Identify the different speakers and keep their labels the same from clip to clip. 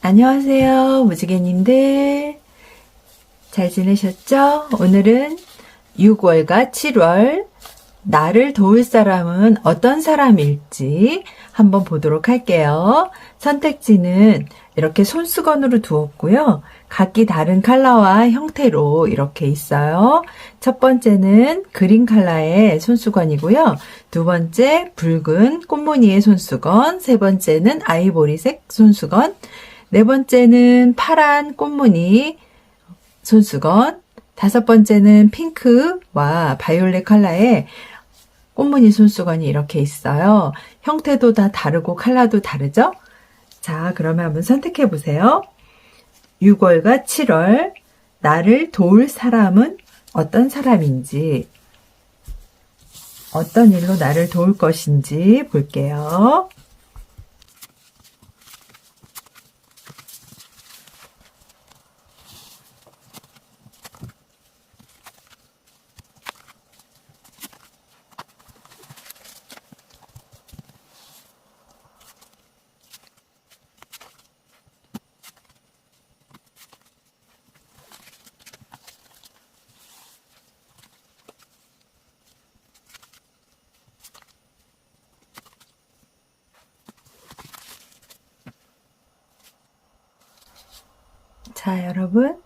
Speaker 1: 안녕하세요, 무지개님들. 잘 지내셨죠? 오늘은 6월과 7월 나를 도울 사람은 어떤 사람일지 한번 보도록 할게요. 선택지는 이렇게 손수건으로 두었고요. 각기 다른 컬러와 형태로 이렇게 있어요. 첫 번째는 그린 컬러의 손수건이고요. 두 번째 붉은 꽃무늬의 손수건, 세 번째는 아이보리색 손수건, 네 번째는 파란 꽃무늬 손수건, 다섯 번째는 핑크와 바이올렛 컬러의 꽃무늬 손수건이 이렇게 있어요. 형태도 다 다르고 컬러도 다르죠? 자, 그러면 한번 선택해 보세요. 6월과 7월 나를 도울 사람은 어떤 사람인지, 어떤 일로 나를 도울 것인지 볼게요. 자, 여러분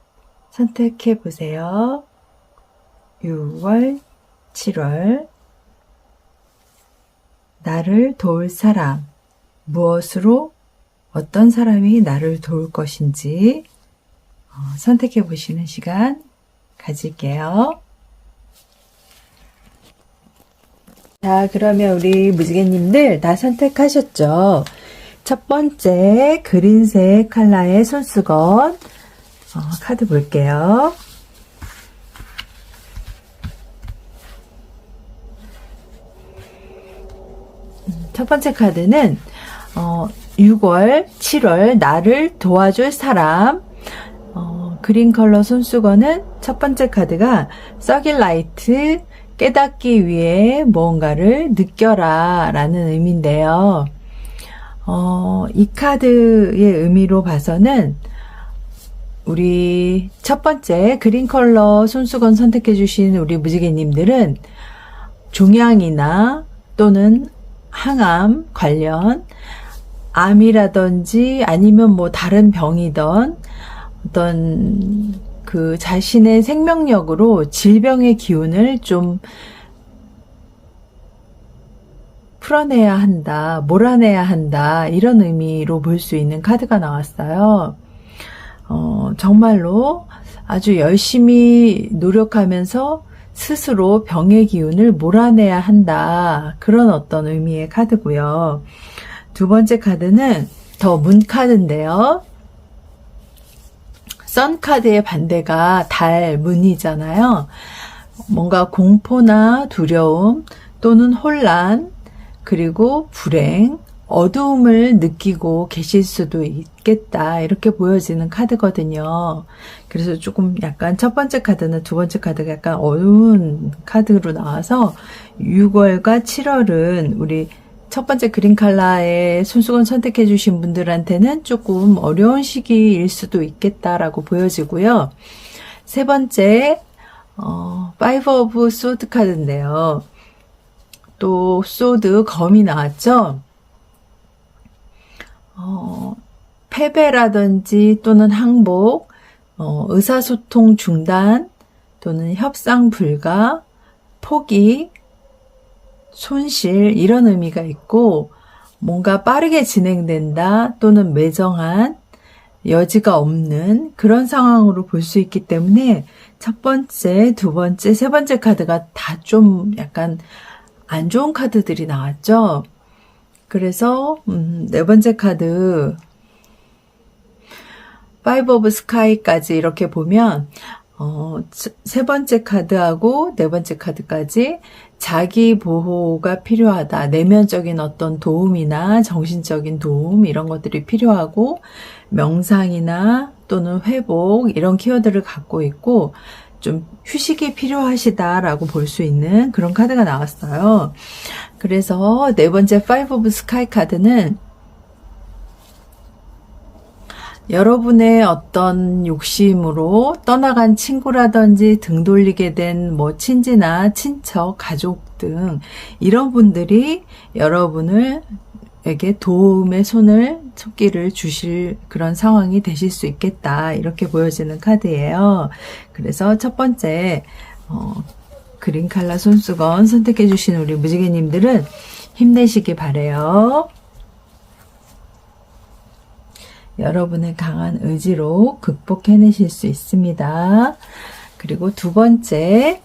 Speaker 1: 선택해 보세요. 6월, 7월 나를 도울 사람, 무엇으로 어떤 사람이 나를 도울 것인지 선택해 보시는 시간 가질게요. 자, 그러면 우리 무지개님들 다 선택하셨죠? 첫 번째 그린색 컬러의 손수건 카드 볼게요. 첫 번째 카드는 6월, 7월 나를 도와줄 사람. 그린 컬러 손수건은 첫 번째 카드가 서길라이트, 깨닫기 위해 무언가를 느껴라 라는 의미인데요. 이 카드의 의미로 봐서는 우리 첫 번째 그린 컬러 손수건 선택해 주신 우리 무지개님들은 종양이나 또는 항암 관련 암이라든지 아니면 뭐 다른 병이던 어떤 그 자신의 생명력으로 질병의 기운을 좀 풀어내야 한다, 몰아내야 한다, 이런 의미로 볼 수 있는 카드가 나왔어요. 정말로 아주 열심히 노력하면서 스스로 병의 기운을 몰아내야 한다, 그런 어떤 의미의 카드고요. 두 번째 카드는 더 문 카드인데요. 선 카드의 반대가 달, 문이잖아요. 뭔가 공포나 두려움 또는 혼란, 그리고 불행, 어두움을 느끼고 계실 수도 있겠다, 이렇게 보여지는 카드거든요. 그래서 조금 약간 첫 번째 카드는 두 번째 카드가 약간 어두운 카드로 나와서 6월과 7월은 우리 첫 번째 그린 컬러의 손수건 선택해 주신 분들한테는 조금 어려운 시기일 수도 있겠다라고 보여지고요. 세 번째 파이브 오브 소드 카드인데요. 또 소드, 검이 나왔죠. 패배라든지 또는 항복, 의사소통 중단 또는 협상 불가, 포기, 손실, 이런 의미가 있고, 뭔가 빠르게 진행된다 또는 매정한, 여지가 없는 그런 상황으로 볼 수 있기 때문에 첫 번째, 두 번째, 세 번째 카드가 다 좀 약간 안 좋은 카드들이 나왔죠. 그래서 네 번째 카드 파이브 오브 스카이까지 이렇게 보면 세 번째 카드하고 네 번째 카드까지 자기 보호가 필요하다. 내면적인 어떤 도움이나 정신적인 도움, 이런 것들이 필요하고, 명상이나 또는 회복, 이런 키워드를 갖고 있고, 좀 휴식이 필요하시다라고 볼 수 있는 그런 카드가 나왔어요. 그래서 네 번째 파이브 오브 스카이 카드는 여러분의 어떤 욕심으로 떠나간 친구라든지 등 돌리게 된 뭐 친지나 친척, 가족 등 이런 분들이 여러분에게 도움의 손길을 주실 그런 상황이 되실 수 있겠다. 이렇게 보여지는 카드예요. 그래서 첫 번째 그린 칼라 손수건 선택해 주신 우리 무지개님들은 힘내시기 바래요. 여러분의 강한 의지로 극복해내실 수 있습니다. 그리고 두 번째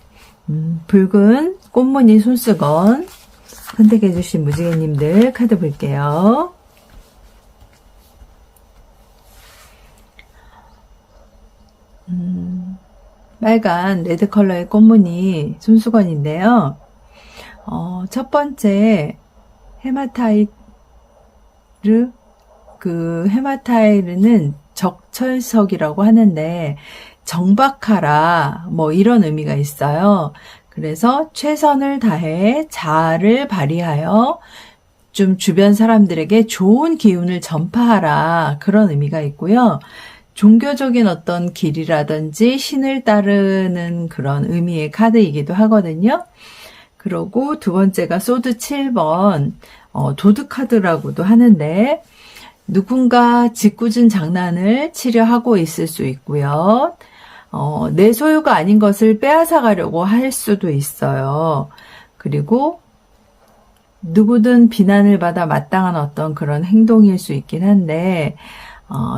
Speaker 1: 붉은 꽃무늬 손수건 선택해 주신 무지개님들 카드 볼게요. 빨간 레드 컬러의 꽃무늬 손수건인데요. 첫 번째 헤마타이르, 헤마타이르는 적철석이라고 하는데 정박하라 뭐 이런 의미가 있어요. 그래서 최선을 다해 자아를 발휘하여 좀 주변 사람들에게 좋은 기운을 전파하라 그런 의미가 있고요. 종교적인 어떤 길이라든지 신을 따르는 그런 의미의 카드이기도 하거든요. 그리고 두 번째가 소드 7번 도드 카드라고도 하는데 누군가 짓궂은 장난을 치려 하고 있을 수 있고요. 내 소유가 아닌 것을 빼앗아 가려고 할 수도 있어요. 그리고 누구든 비난을 받아 마땅한 어떤 그런 행동일 수 있긴 한데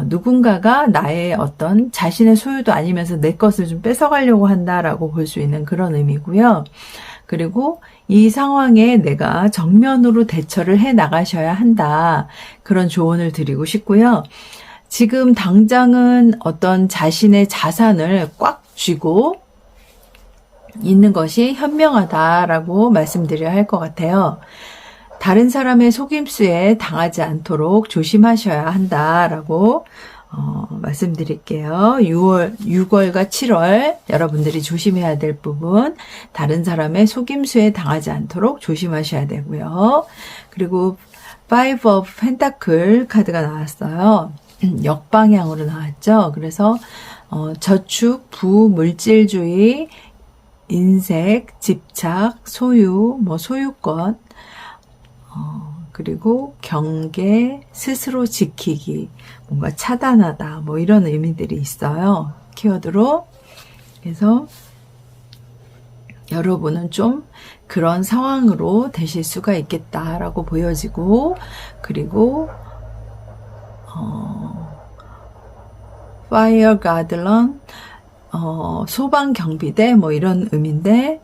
Speaker 1: 누군가가 나의 어떤 자신의 소유도 아니면서 내 것을 좀 뺏어가려고 한다라고 볼 수 있는 그런 의미고요. 그리고 이 상황에 내가 정면으로 대처를 해 나가셔야 한다. 그런 조언을 드리고 싶고요. 지금 당장은 어떤 자신의 자산을 꽉 쥐고 있는 것이 현명하다라고 말씀드려야 할 것 같아요. 다른 사람의 속임수에 당하지 않도록 조심하셔야 한다라고 말씀드릴게요. 6월과 7월 여러분들이 조심해야 될 부분, 다른 사람의 속임수에 당하지 않도록 조심하셔야 되고요. 그리고 Five of Pentacle 카드가 나왔어요. 역방향으로 나왔죠. 그래서 저축, 부, 물질주의, 인색, 집착, 소유, 뭐 소유권, 그리고 경계, 스스로 지키기, 뭔가 차단하다, 뭐 이런 의미들이 있어요. 키워드로. 그래서 여러분은 좀 그런 상황으로 되실 수가 있겠다라고 보여지고, 그리고 파이어 가드런, 소방 경비대 뭐 이런 의미인데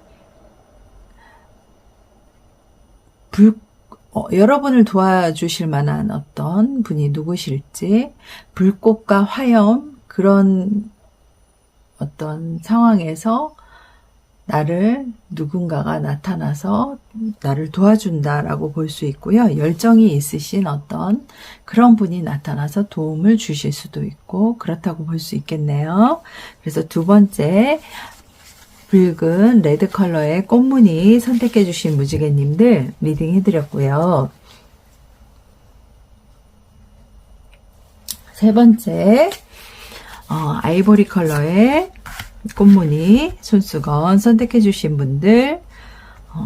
Speaker 1: 여러분을 도와주실 만한 어떤 분이 누구실지, 불꽃과 화염 그런 어떤 상황에서 누군가가 나타나서 나를 도와준다라고 볼 수 있고요. 열정이 있으신 어떤 그런 분이 나타나서 도움을 주실 수도 있고 그렇다고 볼 수 있겠네요. 그래서 두 번째 붉은 레드 컬러의 꽃무늬 선택해 주신 무지개님들 리딩 해드렸고요. 세 번째 아이보리 컬러의 꽃무늬 손수건 선택해 주신 분들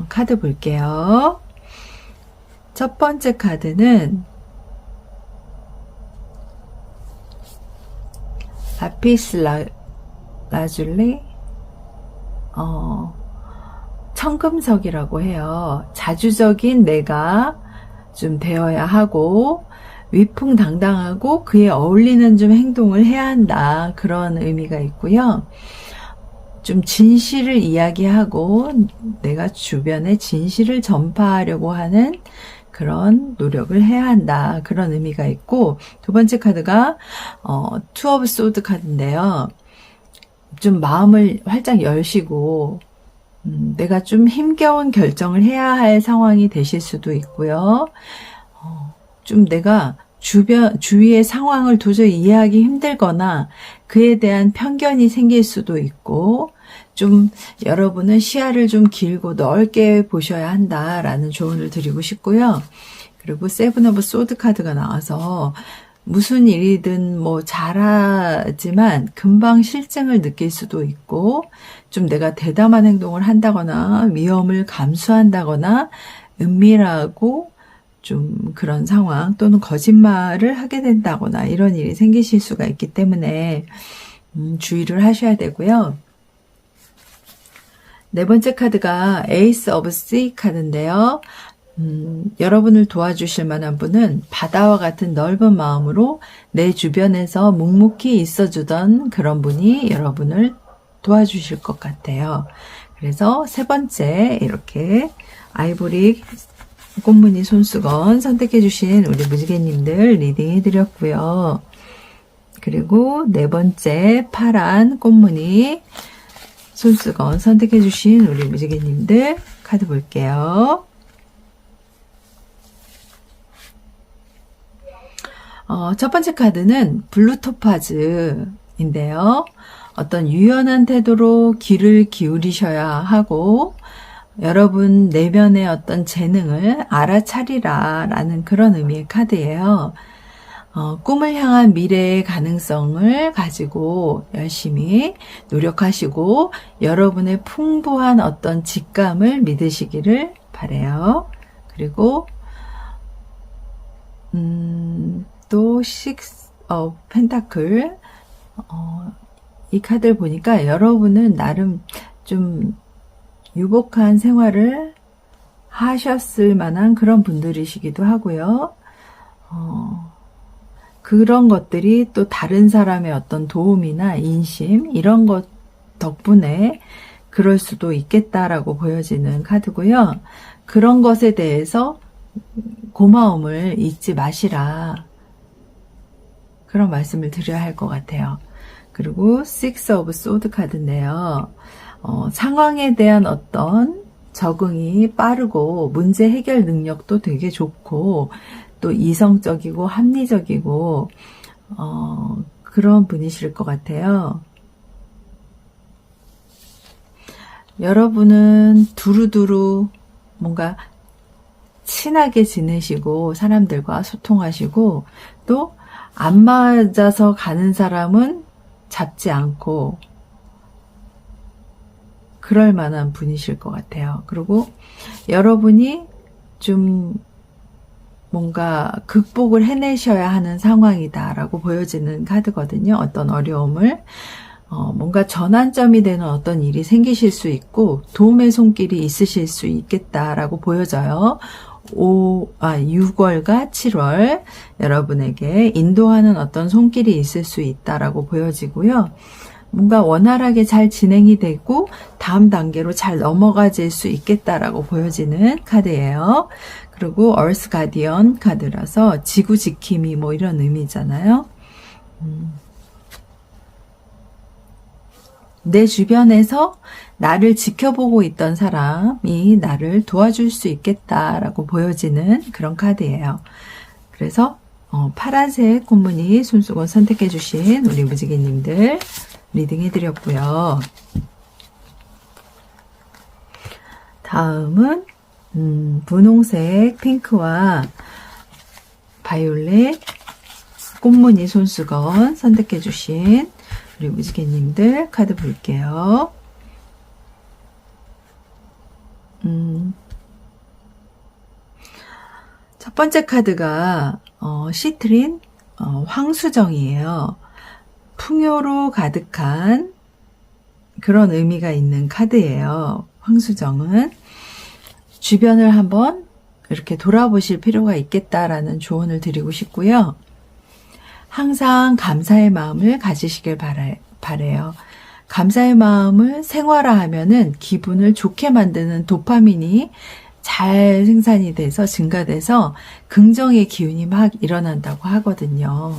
Speaker 1: 카드 볼게요. 첫 번째 카드는 라피스 라줄리 청금석이라고 해요. 자주적인 내가 좀 되어야 하고 위풍당당하고 그에 어울리는 좀 행동을 해야 한다. 그런 의미가 있고요. 좀 진실을 이야기하고 내가 주변에 진실을 전파하려고 하는 그런 노력을 해야 한다. 그런 의미가 있고, 두 번째 카드가 투 오브 소드 카드인데요. 좀 마음을 활짝 열시고 내가 좀 힘겨운 결정을 해야 할 상황이 되실 수도 있고요. 좀 내가 주위의 상황을 도저히 이해하기 힘들거나 그에 대한 편견이 생길 수도 있고, 좀 여러분은 시야를 좀 길고 넓게 보셔야 한다라는 조언을 드리고 싶고요. 그리고 세븐 오브 소드 카드가 나와서 무슨 일이든 뭐 잘하지만 금방 실증을 느낄 수도 있고, 좀 내가 대담한 행동을 한다거나 위험을 감수한다거나 은밀하고 좀 그런 상황, 또는 거짓말을 하게 된다거나 이런 일이 생기실 수가 있기 때문에 주의를 하셔야 되고요. 네 번째 카드가 에이스 오브 씨 카드인데요. 여러분을 도와주실 만한 분은 바다와 같은 넓은 마음으로 내 주변에서 묵묵히 있어주던 그런 분이 여러분을 도와주실 것 같아요. 그래서 세 번째 이렇게 아이보리 꽃무늬 손수건 선택해 주신 우리 무지개님들 리딩해 드렸고요. 그리고 네 번째 파란 꽃무늬 손수건 선택해 주신 우리 무지개님들 카드 볼게요. 첫 번째 카드는 블루 토파즈인데요. 어떤 유연한 태도로 귀를 기울이셔야 하고, 여러분 내면의 어떤 재능을 알아차리라 라는 그런 의미의 카드예요. 꿈을 향한 미래의 가능성을 가지고 열심히 노력하시고 여러분의 풍부한 어떤 직감을 믿으시기를 바라요. 그리고 또 식스 펜타클, 이 카드를 보니까 여러분은 나름 좀 유복한 생활을 하셨을 만한 그런 분들이시기도 하고요. 그런 것들이 또 다른 사람의 어떤 도움이나 인심 이런 것 덕분에 그럴 수도 있겠다라고 보여지는 카드고요. 그런 것에 대해서 고마움을 잊지 마시라, 그런 말씀을 드려야 할 것 같아요. 그리고 식스 오브 소드 카드인데요. 상황에 대한 어떤 적응이 빠르고 문제 해결 능력도 되게 좋고 또 이성적이고 합리적이고 그런 분이실 것 같아요. 여러분은 두루두루 뭔가 친하게 지내시고 사람들과 소통하시고 또 안 맞아서 가는 사람은 잡지 않고 그럴 만한 분이실 것 같아요. 그리고 여러분이 좀 뭔가 극복을 해내셔야 하는 상황이다라고 보여지는 카드거든요. 어떤 어려움을 뭔가 전환점이 되는 어떤 일이 생기실 수 있고 도움의 손길이 있으실 수 있겠다라고 보여져요. 6월과 7월 여러분에게 인도하는 어떤 손길이 있을 수 있다라고 보여지고요. 뭔가 원활하게 잘 진행이 되고 다음 단계로 잘 넘어가질 수 있겠다라고 보여지는 카드예요. 그리고 얼스 가디언 카드라서 지구 지킴이 뭐 이런 의미잖아요. 내 주변에서 나를 지켜보고 있던 사람이 나를 도와줄 수 있겠다라고 보여지는 그런 카드예요. 그래서 파란색 꽃무늬 손수건 선택해 주신 우리 무지개님들 리딩 해드렸고요. 다음은 분홍색 핑크와 바이올렛 꽃무늬 손수건 선택해 주신 우리 무지개님들 카드 볼게요. 첫 번째 카드가 시트린 황수정이에요. 풍요로 가득한 그런 의미가 있는 카드예요. 황수정은 주변을 한번 이렇게 돌아보실 필요가 있겠다라는 조언을 드리고 싶고요. 항상 감사의 마음을 가지시길 바라요. 감사의 마음을 생활화하면은 기분을 좋게 만드는 도파민이 잘 생산이 돼서 증가돼서 긍정의 기운이 막 일어난다고 하거든요.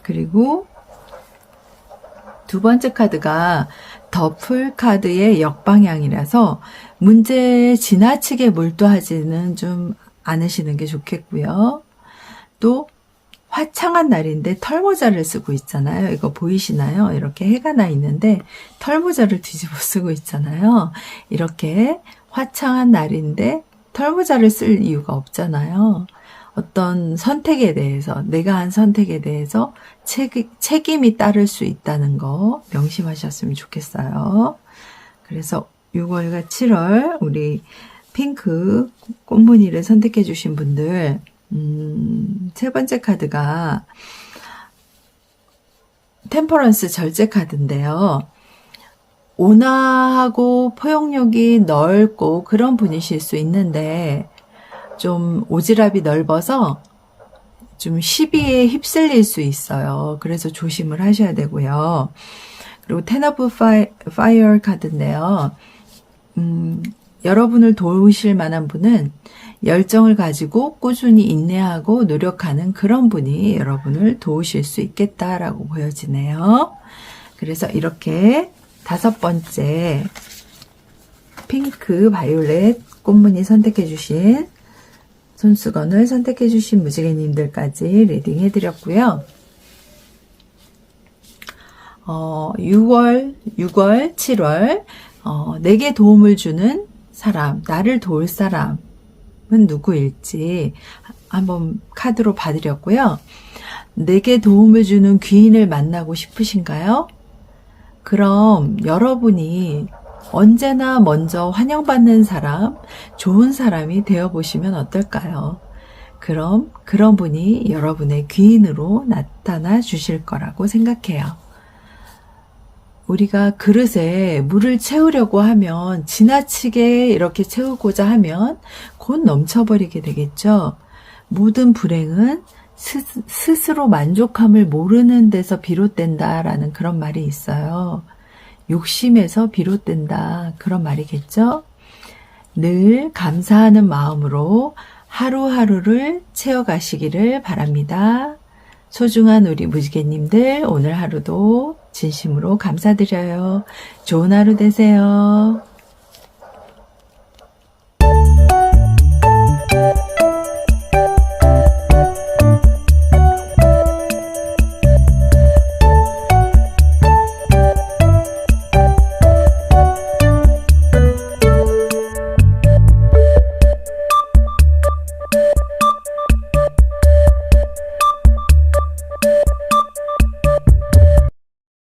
Speaker 1: 그리고 두 번째 카드가 더풀 카드의 역방향이라서 문제에 지나치게 몰두하지는 좀 않으시는 게 좋겠고요. 또 화창한 날인데 털모자를 쓰고 있잖아요. 이거 보이시나요? 이렇게 해가 나 있는데 털모자를 뒤집어 쓰고 있잖아요. 이렇게 화창한 날인데 털모자를 쓸 이유가 없잖아요. 어떤 선택에 대해서, 내가 한 선택에 대해서 책임이 따를 수 있다는 거 명심하셨으면 좋겠어요. 그래서 6월과 7월 우리 핑크 꽃무늬를 선택해 주신 분들, 세 번째 카드가 템퍼런스 절제 카드인데요. 온화하고 포용력이 넓고 그런 분이실 수 있는데 좀 오지랖이 넓어서 좀 시비에 휩쓸릴 수 있어요. 그래서 조심을 하셔야 되고요. 그리고 텐 오브 파이어 카드인데요. 여러분을 도우실 만한 분은 열정을 가지고 꾸준히 인내하고 노력하는 그런 분이 여러분을 도우실 수 있겠다라고 보여지네요. 그래서 이렇게 5번째 핑크 바이올렛 꽃무늬 선택해 주신 손수건을 선택해 주신 무지개님들까지 리딩 해드렸고요. 6월, 7월 내게 도움을 주는 사람, 나를 도울 사람은 누구일지 한번 카드로 봐드렸고요. 내게 도움을 주는 귀인을 만나고 싶으신가요? 그럼 여러분이 언제나 먼저 환영받는 사람, 좋은 사람이 되어보시면 어떨까요? 그럼 그런 분이 여러분의 귀인으로 나타나 주실 거라고 생각해요. 우리가 그릇에 물을 채우려고 하면 지나치게 이렇게 채우고자 하면 곧 넘쳐버리게 되겠죠. 모든 불행은 스스로 만족함을 모르는 데서 비롯된다라는 그런 말이 있어요. 욕심에서 비롯된다 그런 말이겠죠. 늘 감사하는 마음으로 하루하루를 채워가시기를 바랍니다. 소중한 우리 무지개님들 오늘 하루도 진심으로 감사드려요. 좋은 하루 되세요.